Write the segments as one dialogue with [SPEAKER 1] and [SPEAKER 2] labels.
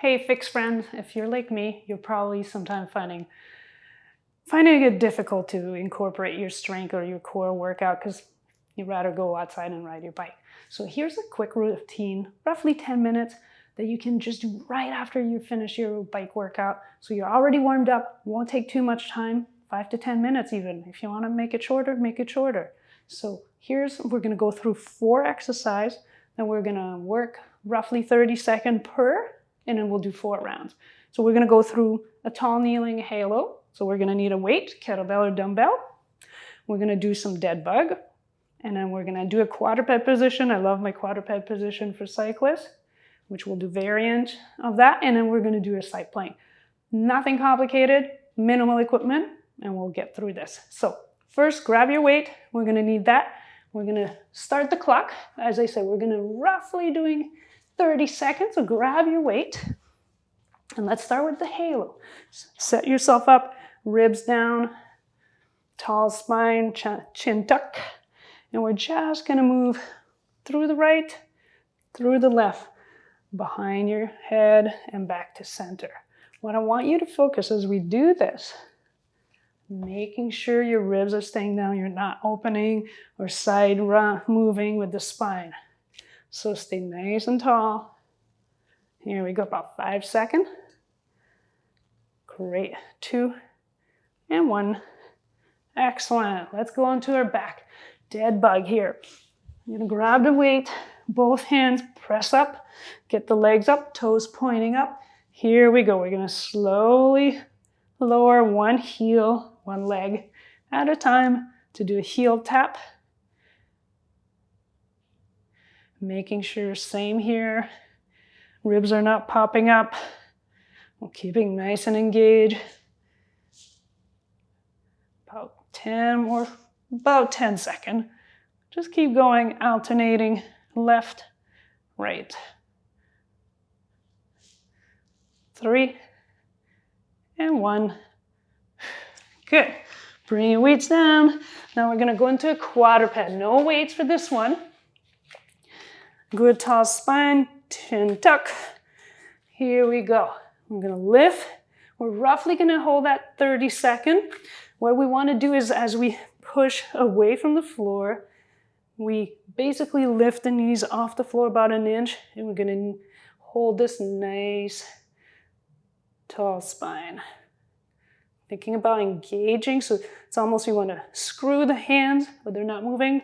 [SPEAKER 1] Hey, fixed friend, if you're like me, you're probably sometimes finding it difficult to incorporate your strength or your core workout because you'd rather go outside and ride your bike. So here's a quick routine, roughly 10 minutes, that you can just do right after you finish your bike workout. So you're already warmed up, won't take too much time, 5 to 10 minutes even. If you want to make it shorter, make it shorter. So we're going to go through 4 exercises, and we're going to work roughly 30 seconds per, and then we'll do 4 rounds. So we're going to go through a tall kneeling halo. So we're going to need a weight, kettlebell or dumbbell. We're going to do some dead bug, and then we're going to do a quadruped position. I love my quadruped position for cyclists, which we'll do variant of that, and then we're going to do a side plank. Nothing complicated, minimal equipment, and we'll get through this. So first, grab your weight. We're going to need that. We're going to start the clock. As I said, we're going to roughly doing 30 seconds, so grab your weight. And let's start with the halo. Set yourself up, ribs down, tall spine, chin tuck. And we're just gonna move through the right, through the left, behind your head and back to center. What I want you to focus as we do this, making sure your ribs are staying down, you're not opening or side moving with the spine. So stay nice and tall. Here we go, about 5 seconds. Great, 2 and 1. Excellent. Let's go onto our back. Dead bug here. I'm gonna grab the weight, both hands, press up, get the legs up, toes pointing up. Here we go. We're gonna slowly lower one heel, one leg at a time to do a heel tap. Making sure, same here, ribs are not popping up. We're keeping nice and engaged. About 10 seconds. Just keep going, alternating left, right. 3 and 1. Good. Bring your weights down. Now we're going to go into a quadruped. No weights for this one. Good tall spine, chin tuck. Here we go. I'm going to lift. We're roughly going to hold that 30 seconds. What we want to do is as we push away from the floor, we basically lift the knees off the floor about an inch, and we're going to hold this nice tall spine. Thinking about engaging, so it's almost you want to screw the hands, but they're not moving.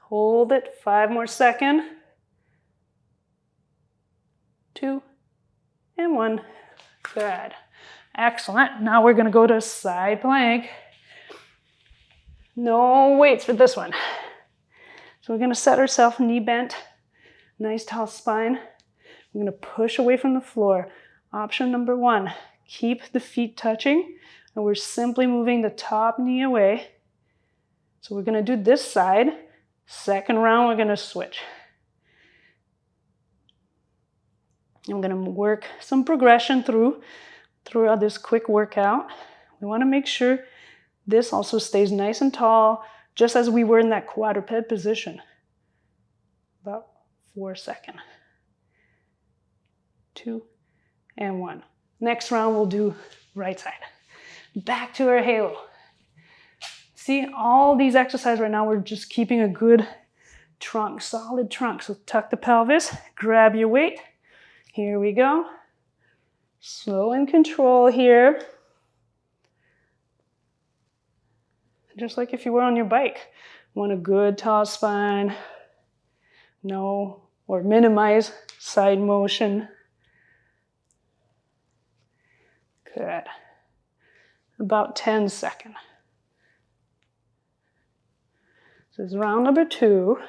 [SPEAKER 1] Hold it, 5 more seconds. 2 and 1. Good. Excellent. Now we're going to go to side plank. No weights for this one. So we're going to set ourselves knee bent, nice tall spine. We're going to push away from the floor. Option number 1, keep the feet touching, and we're simply moving the top knee away. So we're going to do this side. Second round, we're going to switch. I'm going to work some progression throughout this quick workout. We want to make sure this also stays nice and tall, just as we were in that quadruped position. About 4 seconds. 2 and 1. Next round, we'll do right side. Back to our halo. See, all these exercises right now, we're just keeping a good trunk, solid trunk. So tuck the pelvis, grab your weight. Here we go. Slow and control here. Just like if you were on your bike. Want a good tall spine. No, or minimize side motion. Good. About 10 seconds. This is round number 2.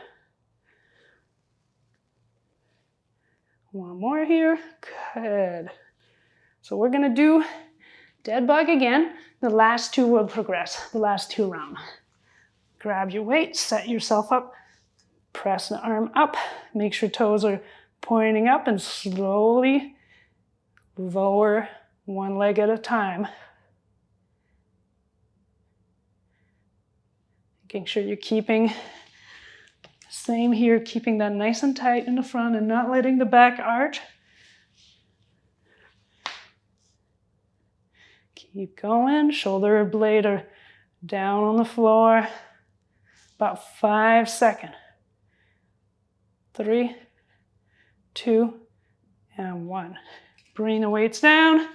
[SPEAKER 1] One more here. Good. So we're going to do dead bug again. The last 2 will progress, the last 2 rounds. Grab your weight, set yourself up, press the arm up, make sure toes are pointing up, and slowly lower one leg at a time. Making sure you're keeping Same here, keeping that nice and tight in the front and not letting the back arch. Keep going, shoulder blade are down on the floor. About 5 seconds. 3, 2, and 1. Bring the weights down.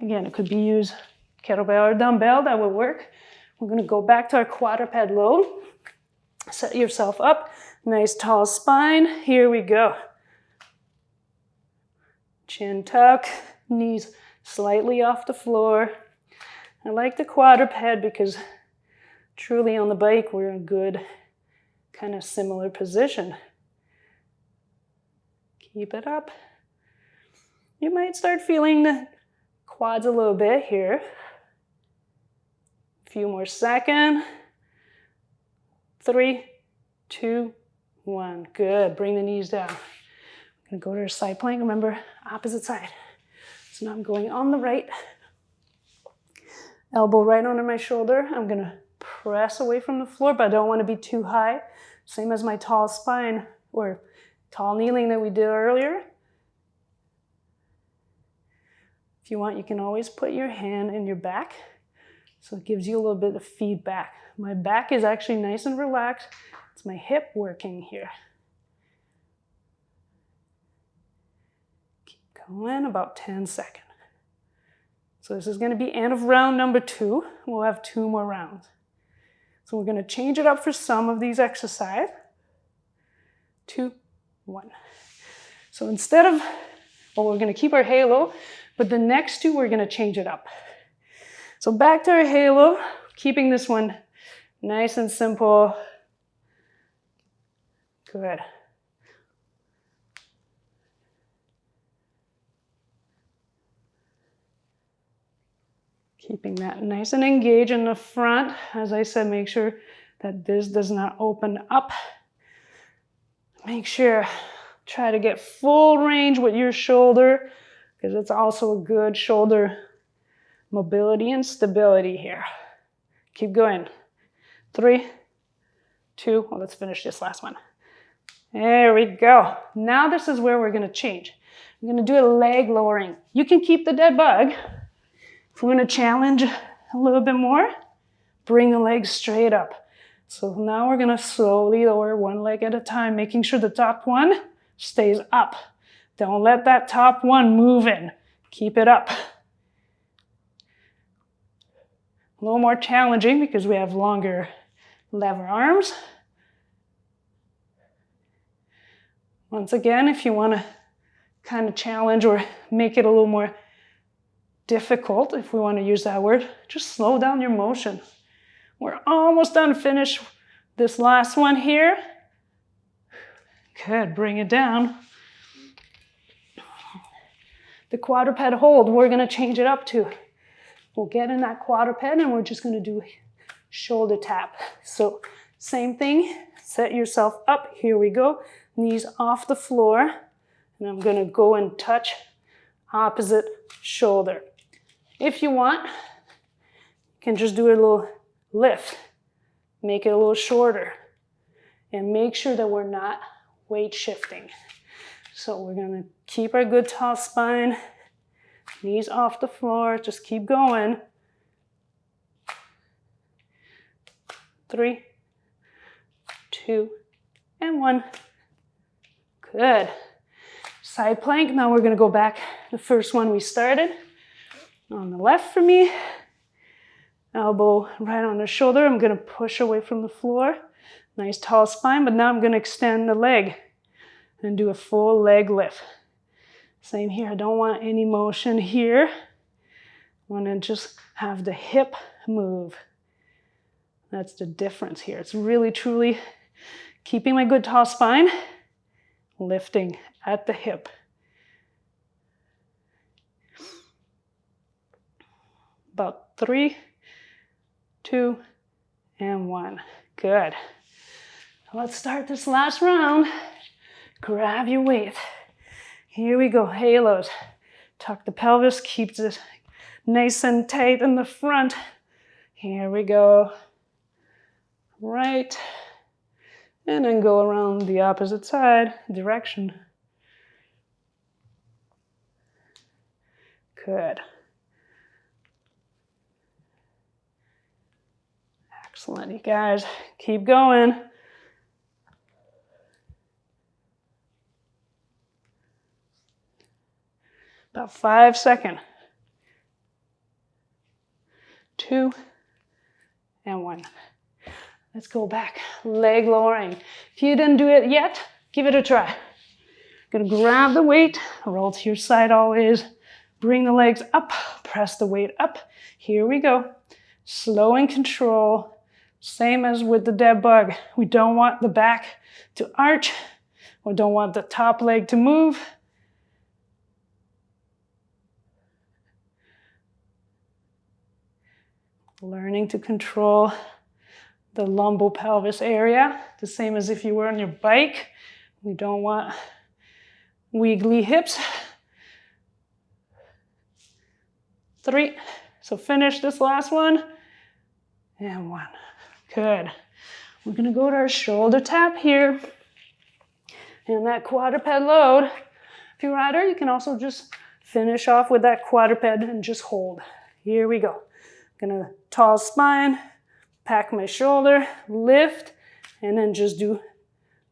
[SPEAKER 1] Again, it could be used kettlebell or dumbbell, that would work. We're gonna go back to our quadruped load. Set yourself up, nice tall spine. Here we go. Chin tuck, knees slightly off the floor. I like the quadruped because truly on the bike, we're in a good kind of similar position. Keep it up. You might start feeling the quads a little bit here. A few more seconds. 3, 2, 1. Good. Bring the knees down. I'm going to go to a side plank. Remember, opposite side. So now I'm going on the right. Elbow right under my shoulder. I'm going to press away from the floor, but I don't want to be too high. Same as my tall spine or tall kneeling that we did earlier. If you want, you can always put your hand in your back. So it gives you a little bit of feedback. My back is actually nice and relaxed. It's my hip working here. Keep going, about 10 seconds. So this is going to be end of round number 2. We'll have 2 more rounds. So we're going to change it up for some of these exercises. 2, 1. So instead of, well, we're going to keep our halo, but the next 2 we're going to change it up. So back to our halo, keeping this one nice and simple. Good. Keeping that nice and engaged in the front. As I said, make sure that this does not open up. Make sure, try to get full range with your shoulder because it's also a good shoulder mobility and stability here. Keep going. 3, 2, well, let's finish this last one. There we go. Now this is where we're going to change. I'm going to do a leg lowering. You can keep the dead bug. If we're going to challenge a little bit more, bring the legs straight up. So now we're going to slowly lower one leg at a time, making sure the top one stays up. Don't let that top one move in. Keep it up. A little more challenging because we have longer lever arms. Once again, if you want to kind of challenge or make it a little more difficult, if we want to use that word, just slow down your motion. We're almost done. Finish this last one here. Good, bring it down. The quadruped hold, we're going to change it up to. We'll get in that quadruped and we're just going to do shoulder tap. So same thing, set yourself up. Here we go. Knees off the floor. And I'm going to go and touch opposite shoulder. If you want, you can just do a little lift. Make it a little shorter. And make sure that we're not weight shifting. So we're going to keep our good tall spine. Knees off the floor. Just keep going. 3, 2, and 1. Good. Side plank. Now we're going to go back the first one we started. On the left for me. Elbow right on the shoulder. I'm going to push away from the floor. Nice tall spine, but now I'm going to extend the leg and do a full leg lift. Same here. I don't want any motion here. I want to just have the hip move. That's the difference here. It's really, truly keeping my good tall spine, lifting at the hip. About 3, 2, and 1. Good. Let's start this last round. Grab your weight. Here we go, halos. Tuck the pelvis, keep this nice and tight in the front. Here we go. Right And then go around the opposite side, direction. Good. Excellent, you guys. Keep going. About 5 seconds. 2 and 1. Let's go back. Leg lowering. If you didn't do it yet, give it a try. Gonna grab the weight, roll to your side always. Bring the legs up, press the weight up. Here we go. Slow and control. Same as with the dead bug. We don't want the back to arch. We don't want the top leg to move. Learning to control the lumbopelvis area, the same as if you were on your bike. We don't want wiggly hips. 3. So finish this last one. And 1. Good. We're going to go to our shoulder tap here. And that quadruped load. If you're a rider, you can also just finish off with that quadruped and just hold. Here we go. Gonna tall spine, pack my shoulder, lift, and then just do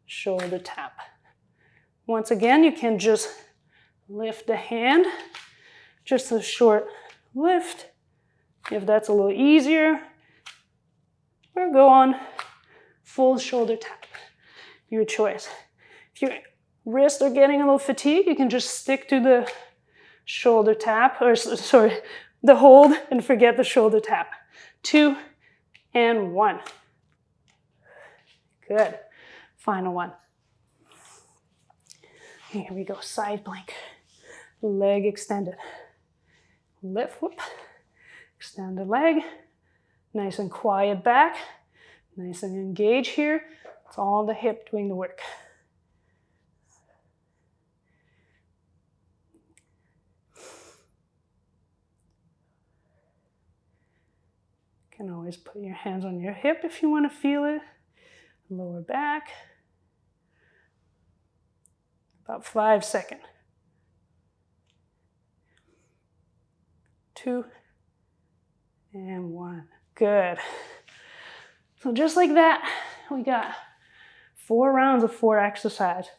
[SPEAKER 1] shoulder tap. Once again, you can just lift the hand, just a short lift, if that's a little easier, or go on full shoulder tap, your choice. If your wrists are getting a little fatigued, you can just stick to the shoulder tap, or sorry, the hold and forget the shoulder tap. 2 and 1. Good. Final one. Here we go. Side plank. Leg extended. Lift, whoop. Extend the leg. Nice and quiet back. Nice and engaged here. It's all the hip doing the work. You can always put your hands on your hip if you want to feel it. Lower back. About 5 seconds. 2 and 1. Good. So just like that, we got 4 rounds of 4 exercises.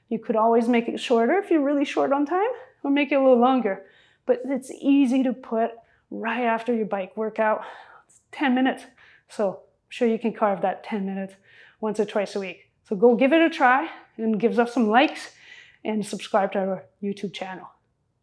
[SPEAKER 1] You could always make it shorter if you're really short on time, or make it a little longer. But it's easy to put right after your bike workout. 10 minutes. So I'm sure you can carve that 10 minutes once or twice a week. So go give it a try and give us some likes and subscribe to our YouTube channel.